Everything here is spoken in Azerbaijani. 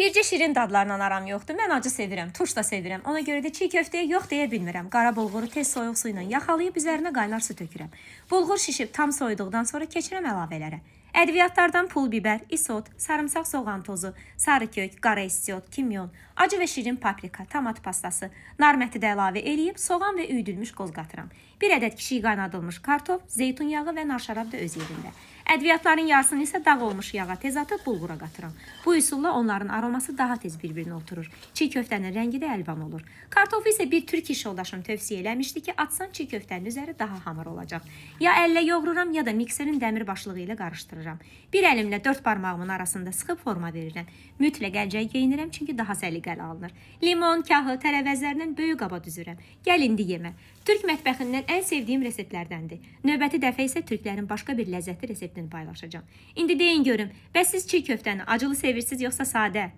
Bircə şirin dadlarla aram yoxdur. Mən acı sevirəm, turş da sevirəm. Ona görə də çiğ köftəyə yox deyə bilmirəm. Qara bulğuru tez soyuq su ilə yaxalayıb üzərinə qaynar su tökürəm. Bulğur şişib tam soyuduqdan sonra keçirəm əlavələrə. Ədviyyatlardan pul biber, isot, sarımsaq soğan tozu, sarı kök, qara istiot, kimyon, acı və şirin paprika, tomat pastası, nar məti də əlavə eləyib soğan və üyüdülmüş qoz qatıram. Bir ədəd kiçik qaynadılmış kartof, zeytun yağı və nar şərab da öz yerində. Ədviyyatların yarısını isə dağ olmuş yağa tez atıb bulğura qatıram. Bu üsulla onların aroması daha tez bir-birinə oturur. Çiğ köftənin rəngi də əlvan olur. Kartofu isə bir türk iş yoldaşım tövsiyə eləmişdi ki, atsan çiğ köftənin üzəri daha hamur olacaq. Ya əllə yoğururam, ya da mikserin dəmir başlığı ilə qarışdırıram. Bir əlimlə 4 barmağımın arasında sıxıb forma verirəm. Mütləq əlcək geyinirəm, çünki daha səliqəli alınır. Limon, kahı, tərəvəzlərdən böyük qaba düzürəm. Gəl indi yemə. Türk mətbəxindən ən sevdiyim reseptlərdəndir. Növbəti dəfə isə türklərin başqa bir ləzzətli reseptini paylaşacağım. İndi deyin görüm, bəs siz çiğ köftəni acılı sevirsiniz yoxsa sadə?